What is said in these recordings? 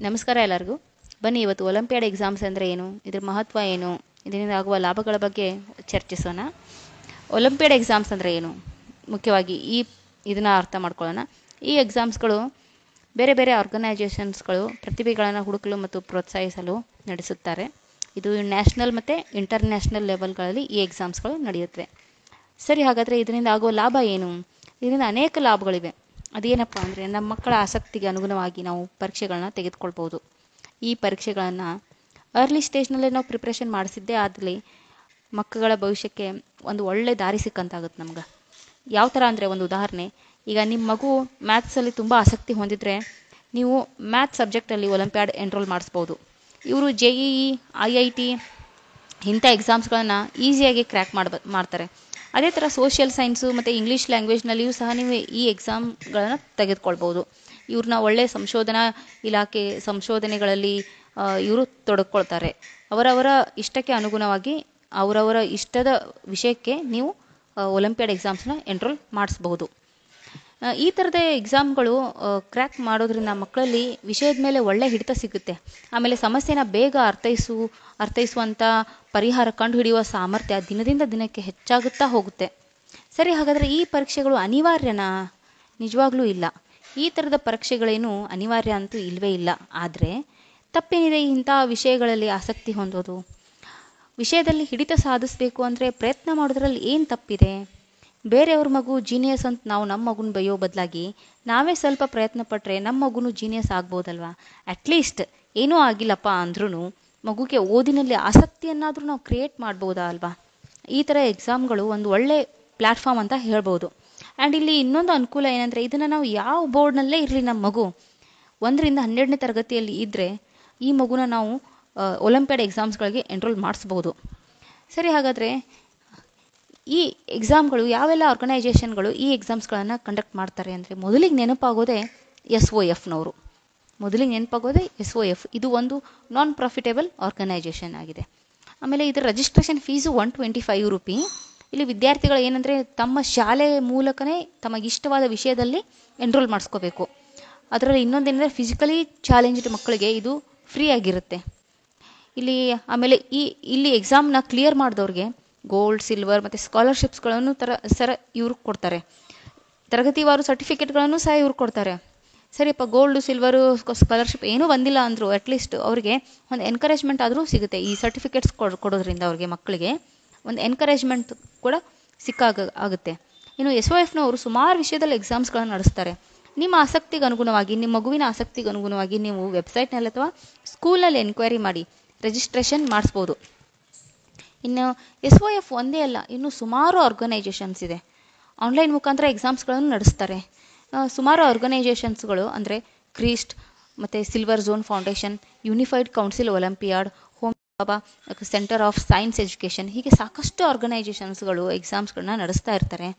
ನಮಸ್ಕಾರ ಎಲ್ಲರಿಗೂ. ಬನ್ನಿ ಇವತ್ತು ಒಲಿಂಪಿಯಾಡ್ ಎಕ್ಸಾಮ್ಸ್ ಅಂದರೆ ಏನು, ಇದರ ಮಹತ್ವ ಏನು, ಇದರಿಂದ ಆಗುವ ಲಾಭಗಳ ಬಗ್ಗೆ ಚರ್ಚಿಸೋಣ. ಒಲಿಂಪಿಯಾಡ್ ಎಕ್ಸಾಮ್ಸ್ ಅಂದರೆ ಏನು, ಮುಖ್ಯವಾಗಿ ಇದನ್ನು ಅರ್ಥ ಮಾಡ್ಕೊಳ್ಳೋಣ. ಈ ಎಕ್ಸಾಮ್ಸ್ಗಳು ಬೇರೆ ಬೇರೆ ಆರ್ಗನೈಜೇಷನ್ಸ್ಗಳು ಪ್ರತಿಭೆಗಳನ್ನು ಹುಡುಕಲು ಮತ್ತು ಪ್ರೋತ್ಸಾಹಿಸಲು ನಡೆಸುತ್ತಾರೆ. ಇದು ನ್ಯಾಷನಲ್ ಮತ್ತು ಇಂಟರ್ನ್ಯಾಷನಲ್ ಲೆವೆಲ್ಗಳಲ್ಲಿ ಈ ಎಕ್ಸಾಮ್ಸ್ಗಳು ನಡೆಯುತ್ತವೆ. ಸರಿ, ಹಾಗಾದರೆ ಇದರಿಂದ ಆಗುವ ಲಾಭ ಏನು? ಇದರಿಂದ ಅನೇಕ ಲಾಭಗಳಿವೆ. ಅದೇನಪ್ಪ ಅಂದರೆ, ನಮ್ಮ ಮಕ್ಕಳ ಆಸಕ್ತಿಗೆ ಅನುಗುಣವಾಗಿ ನಾವು ಪರೀಕ್ಷೆಗಳನ್ನ ತೆಗೆದುಕೊಳ್ಬೋದು. ಈ ಪರೀಕ್ಷೆಗಳನ್ನು ಅರ್ಲಿ ಸ್ಟೇಜ್ನಲ್ಲೇ ನಾವು ಪ್ರಿಪ್ರೇಷನ್ ಮಾಡಿಸಿದ್ದೇ ಆಗಲಿ ಮಕ್ಕಳ ಭವಿಷ್ಯಕ್ಕೆ ಒಂದು ಒಳ್ಳೆ ದಾರಿ ಸಿಕ್ಕಂತಾಗುತ್ತೆ ನಮ್ಗೆ. ಯಾವ ಥರ ಅಂದರೆ, ಒಂದು ಉದಾಹರಣೆ, ಈಗ ನಿಮ್ಮ ಮಗು ಮ್ಯಾಥ್ಸಲ್ಲಿ ತುಂಬ ಆಸಕ್ತಿ ಹೊಂದಿದರೆ ನೀವು ಮ್ಯಾಥ್ಸ್ ಸಬ್ಜೆಕ್ಟಲ್ಲಿ ಒಲಿಂಪಿಯಾಡ್ ಎನ್ರೋಲ್ ಮಾಡಿಸ್ಬೋದು. ಇವರು JEE IIT ಇಂಥ ಎಕ್ಸಾಮ್ಸ್ಗಳನ್ನು ಈಸಿಯಾಗಿ ಕ್ರ್ಯಾಕ್ ಮಾಡ್ತಾರೆ. ಅದೇ ಥರ ಸೋಷಿಯಲ್ ಸೈನ್ಸು ಮತ್ತು ಇಂಗ್ಲೀಷ್ ಲ್ಯಾಂಗ್ವೇಜ್ನಲ್ಲಿಯೂ ಸಹ ನೀವು ಈ ಎಕ್ಸಾಮ್ಗಳನ್ನು ತೆಗೆದುಕೊಳ್ಬೋದು. ಇವ್ರನ್ನ ಒಳ್ಳೆ ಸಂಶೋಧನಾ ಇಲಾಖೆ ಸಂಶೋಧನೆಗಳಲ್ಲಿ ಇವರು ತೊಡಗಿಕೊಳ್ತಾರೆ. ಅವರವರ ಇಷ್ಟಕ್ಕೆ ಅನುಗುಣವಾಗಿ ಅವರವರ ಇಷ್ಟದ ವಿಷಯಕ್ಕೆ ನೀವು ಒಲಿಂಪಿಯಾಡ್ ಎಕ್ಸಾಮ್ಸ್ನ ಎನ್ರೋಲ್ ಮಾಡಿಸ್ಬಹುದು. ಈ ಥರದ ಎಕ್ಸಾಮ್ಗಳು ಕ್ರ್ಯಾಕ್ ಮಾಡೋದ್ರಿಂದ ಮಕ್ಕಳಲ್ಲಿ ವಿಷಯದ ಮೇಲೆ ಒಳ್ಳೆ ಹಿಡಿತ ಸಿಗುತ್ತೆ. ಆಮೇಲೆ ಸಮಸ್ಯೆನ ಬೇಗ ಅರ್ಥೈಸುವಂಥ ಪರಿಹಾರ ಕಂಡುಹಿಡಿಯುವ ಸಾಮರ್ಥ್ಯ ದಿನದಿಂದ ದಿನಕ್ಕೆ ಹೆಚ್ಚಾಗುತ್ತಾ ಹೋಗುತ್ತೆ. ಸರಿ, ಹಾಗಾದರೆ ಈ ಪರೀಕ್ಷೆಗಳು ಅನಿವಾರ್ಯನಾ? ನಿಜವಾಗ್ಲೂ ಇಲ್ಲ. ಈ ಥರದ ಪರೀಕ್ಷೆಗಳೇನು ಅನಿವಾರ್ಯ ಅಂತೂ ಇಲ್ಲವೇ ಇಲ್ಲ. ಆದರೆ ತಪ್ಪೇನಿದೆ ಇಂಥ ವಿಷಯಗಳಲ್ಲಿ ಆಸಕ್ತಿ ಹೊಂದೋದು? ವಿಷಯದಲ್ಲಿ ಹಿಡಿತ ಸಾಧಿಸಬೇಕು ಅಂದರೆ ಪ್ರಯತ್ನ ಮಾಡೋದ್ರಲ್ಲಿ ಏನು ತಪ್ಪಿದೆ? ಬೇರೆಯವ್ರ ಮಗು ಜೀನಿಯಸ್ ಅಂತ ನಾವು ನಮ್ಮ ಮಗುನ ಬೈಯೋ ಬದಲಾಗಿ ನಾವೇ ಸ್ವಲ್ಪ ಪ್ರಯತ್ನ ಪಟ್ಟರೆ ನಮ್ಮ ಮಗುನು ಜೀನಿಯಸ್ ಆಗ್ಬೋದಲ್ವಾ? ಅಟ್ಲೀಸ್ಟ್ ಏನೂ ಆಗಿಲ್ಲಪ್ಪ ಅಂದ್ರೂ ಮಗುಗೆ ಓದಿನಲ್ಲಿ ಆಸಕ್ತಿಯನ್ನಾದರೂ ನಾವು ಕ್ರಿಯೇಟ್ ಮಾಡ್ಬೋದಾ ಅಲ್ವಾ? ಈ ಥರ ಎಕ್ಸಾಮ್ಗಳು ಒಂದು ಒಳ್ಳೆ ಪ್ಲ್ಯಾಟ್ಫಾರ್ಮ್ ಅಂತ ಹೇಳ್ಬೋದು. ಆ್ಯಂಡ್ ಇಲ್ಲಿ ಇನ್ನೊಂದು ಅನುಕೂಲ ಏನಂದರೆ, ಇದನ್ನು ನಾವು ಯಾವ ಬೋರ್ಡ್ನಲ್ಲೇ ಇರಲಿ, ನಮ್ಮ ಮಗು 1ರಿಂದ 12ನೇ ತರಗತಿಯಲ್ಲಿ ಇದ್ದರೆ ಈ ಮಗುನ ನಾವು ಒಲಿಂಪಿಯಾಡ್ ಎಕ್ಸಾಮ್ಸ್ಗಳಿಗೆ ಎನ್ರೋಲ್ ಮಾಡಿಸ್ಬೋದು. ಸರಿ, ಹಾಗಾದರೆ ಈ ಎಕ್ಸಾಮ್ಗಳು ಯಾವೆಲ್ಲ ಆರ್ಗನೈಜೇಷನ್ಗಳು ಈ ಎಕ್ಸಾಮ್ಸ್ಗಳನ್ನು ಕಂಡಕ್ಟ್ ಮಾಡ್ತಾರೆ ಅಂದರೆ, ಮೊದಲಿಗೆ ನೆನಪಾಗೋದೇ SOFನವರು. SOF ಇದು ಒಂದು ನಾನ್ ಪ್ರಾಫಿಟೇಬಲ್ ಆರ್ಗನೈಜೇಷನ್ ಆಗಿದೆ. ಆಮೇಲೆ ಇದರ ರಿಜಿಸ್ಟ್ರೇಷನ್ ಫೀಸು 125 ರೂಪಿ. ಇಲ್ಲಿ ವಿದ್ಯಾರ್ಥಿಗಳು ಏನಂದರೆ ತಮ್ಮ ಶಾಲೆಯ ಮೂಲಕನೇ ತಮಗಿಷ್ಟವಾದ ವಿಷಯದಲ್ಲಿ ಎನ್ರೋಲ್ ಮಾಡಿಸ್ಕೋಬೇಕು. ಅದರಲ್ಲಿ ಇನ್ನೊಂದೇನೆಂದರೆ, ಫಿಸಿಕಲಿ ಚಾಲೆಂಜ್ಡ್ ಮಕ್ಕಳಿಗೆ ಇದು ಫ್ರೀ ಆಗಿರುತ್ತೆ. ಆಮೇಲೆ ಇಲ್ಲಿ ಎಕ್ಸಾಮ್ನ ಕ್ಲಿಯರ್ ಮಾಡಿದವ್ರಿಗೆ ಗೋಲ್ಡ್, ಸಿಲ್ವರ್ ಮತ್ತು ಸ್ಕಾಲರ್ಶಿಪ್ಸ್ಗಳನ್ನು ಇವ್ರು ಕೊಡ್ತಾರೆ. ತರಗತಿವಾರು ಸರ್ಟಿಫಿಕೇಟ್ಗಳನ್ನು ಸಹ ಇವ್ರು ಕೊಡ್ತಾರೆ. ಸರಿಯಪ್ಪ, ಗೋಲ್ಡು, ಸಿಲ್ವರು, ಸ್ಕಾಲರ್ಶಿಪ್ ಏನೂ ಬಂದಿಲ್ಲ ಅಂದರೂ ಅಟ್ಲೀಸ್ಟ್ ಅವ್ರಿಗೆ ಒಂದು ಎನ್ಕರೇಜ್ಮೆಂಟ್ ಆದರೂ ಸಿಗುತ್ತೆ. ಈ ಸರ್ಟಿಫಿಕೇಟ್ಸ್ ಕೊಡೋದ್ರಿಂದ ಅವ್ರಿಗೆ ಮಕ್ಕಳಿಗೆ ಒಂದು ಎನ್ಕರೇಜ್ಮೆಂಟ್ ಕೂಡ ಆಗುತ್ತೆ. ಇನ್ನು SOFನವರು ಸುಮಾರು ವಿಷಯದಲ್ಲಿ ಎಕ್ಸಾಮ್ಸ್ಗಳನ್ನು ನಡೆಸ್ತಾರೆ. ನಿಮ್ಮ ಆಸಕ್ತಿಗೆ ಅನುಗುಣವಾಗಿ, ನಿಮ್ಮ ಮಗುವಿನ ಆಸಕ್ತಿಗೆ ಅನುಗುಣವಾಗಿ ನೀವು ವೆಬ್ಸೈಟ್ನಲ್ಲಿ ಅಥವಾ ಸ್ಕೂಲ್ನಲ್ಲಿ ಎನ್ಕ್ವೈರಿ ಮಾಡಿ ರಿಜಿಸ್ಟ್ರೇಷನ್ ಮಾಡಿಸ್ಬೋದು. ಇನ್ನು SOF ಒಂದೇ ಅಲ್ಲ, ಇನ್ನು ಸುಮಾರು ಆರ್ಗನೈಜೇಷನ್ಸ್ ಇದೆ. ಆನ್ಲೈನ್ ಮುಖಾಂತರ ಎಕ್ಸಾಮ್ಸ್ಗಳನ್ನು ನಡೆಸ್ತಾರೆ. ಸುಮಾರು ಆರ್ಗನೈಜೇಷನ್ಸ್ಗಳು ಅಂದರೆ ಕ್ರೀಸ್ಟ್ ಮತ್ತು silver zone foundation, unified council olympiad, Homi Bhabha centre of science education, ಹೀಗೆ ಸಾಕಷ್ಟು ಆರ್ಗನೈಜೇಷನ್ಸ್ಗಳು ಎಕ್ಸಾಮ್ಸ್ಗಳನ್ನ ನಡೆಸ್ತಾ ಇರ್ತಾರೆ.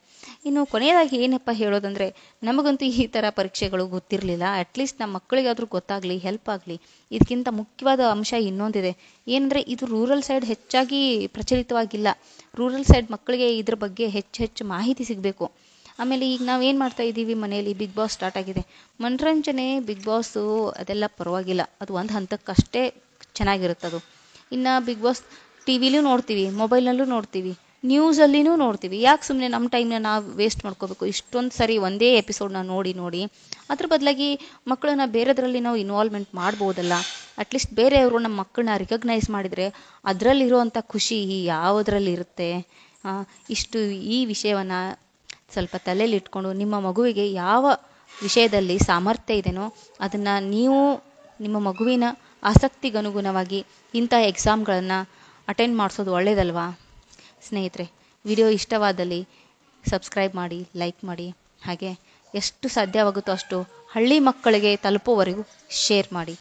ಇನ್ನು ಕೊನೆಯದಾಗಿ ಏನಪ್ಪ ಹೇಳೋದಂದರೆ, ನಮಗಂತೂ ಈ ಥರ ಪರೀಕ್ಷೆಗಳು ಗೊತ್ತಿರಲಿಲ್ಲ. ಅಟ್ಲೀಸ್ಟ್ ನಮ್ಮ ಮಕ್ಕಳಿಗಾದರೂ ಗೊತ್ತಾಗಲಿ, ಹೆಲ್ಪ್ ಆಗಲಿ. ಇದಕ್ಕಿಂತ ಮುಖ್ಯವಾದ ಅಂಶ ಇನ್ನೊಂದಿದೆ. ಏನಂದರೆ, ಇದು ರೂರಲ್ ಸೈಡ್ ಹೆಚ್ಚಾಗಿ ಪ್ರಚಲಿತವಾಗಿಲ್ಲ. ರೂರಲ್ ಸೈಡ್ ಮಕ್ಕಳಿಗೆ ಇದ್ರ ಬಗ್ಗೆ ಹೆಚ್ಚು ಮಾಹಿತಿ ಸಿಗಬೇಕು. ಆಮೇಲೆ ಈಗ ನಾವೇನು ಮಾಡ್ತಾ ಇದ್ದೀವಿ, ಮನೆಯಲ್ಲಿ ಬಿಗ್ ಬಾಸ್ ಸ್ಟಾರ್ಟ್ ಆಗಿದೆ. ಮನರಂಜನೆ ಬಿಗ್ ಬಾಸು ಅದೆಲ್ಲ ಪರವಾಗಿಲ್ಲ, ಅದು ಒಂದು ಹಂತಕ್ಕಷ್ಟೇ ಚೆನ್ನಾಗಿರುತ್ತದು. ಇನ್ನು ಬಿಗ್ ಬಾಸ್ TV ನೋಡ್ತೀವಿ, ಮೊಬೈಲ್ನಲ್ಲೂ ನೋಡ್ತೀವಿ, ನ್ಯೂಸಲ್ಲಿನೂ ನೋಡ್ತೀವಿ. ಯಾಕೆ ಸುಮ್ಮನೆ ನಮ್ಮ ಟೈಮ್ನ ನಾವು ವೇಸ್ಟ್ ಮಾಡ್ಕೋಬೇಕು? ಇಷ್ಟೊಂದು ಸರಿ ಒಂದೇ ಎಪಿಸೋಡ್ನ ನೋಡಿ ಅದ್ರ ಬದಲಾಗಿ ಮಕ್ಕಳನ್ನ ಬೇರೆದರಲ್ಲಿ ನಾವು ಇನ್ವಾಲ್ವ್ಮೆಂಟ್ ಮಾಡ್ಬೋದಲ್ಲ. ಅಟ್ಲೀಸ್ಟ್ ಬೇರೆಯವರು ನಮ್ಮ ಮಕ್ಕಳನ್ನ ರಿಕಗ್ನೈಸ್ ಮಾಡಿದರೆ ಅದರಲ್ಲಿರುವಂಥ ಖುಷಿ ಯಾವುದರಲ್ಲಿ ಇರುತ್ತೆ? ಈ ವಿಷಯವನ್ನು ಸ್ವಲ್ಪ ತಲೆಯಲ್ಲಿ ಇಟ್ಕೊಂಡು ನಿಮ್ಮ ಮಗುವಿಗೆ ಯಾವ ವಿಷಯದಲ್ಲಿ ಸಾಮರ್ಥ್ಯ ಇದೆಯೋ ಅದನ್ನು ನೀವು ನಿಮ್ಮ ಮಗುವಿನ ಆಸಕ್ತಿಗನುಗುಣವಾಗಿ ಇಂಥ ಎಕ್ಸಾಮ್ಗಳನ್ನು ಅಟೆಂಡ್ ಮಾಡಿಸೋದು ಒಳ್ಳೆಯದಲ್ವಾ? ಸ್ನೇಹಿತರೆ, ವಿಡಿಯೋ ಇಷ್ಟವಾದಲ್ಲಿ ಸಬ್ಸ್ಕ್ರೈಬ್ ಮಾಡಿ, ಲೈಕ್ ಮಾಡಿ, ಹಾಗೆ ಎಷ್ಟು ಸಾಧ್ಯವಾಗುತ್ತೋ ಅಷ್ಟು ಹಳ್ಳಿ ಮಕ್ಕಳಿಗೆ ತಲುಪೋವರೆಗೂ ಶೇರ್ ಮಾಡಿ.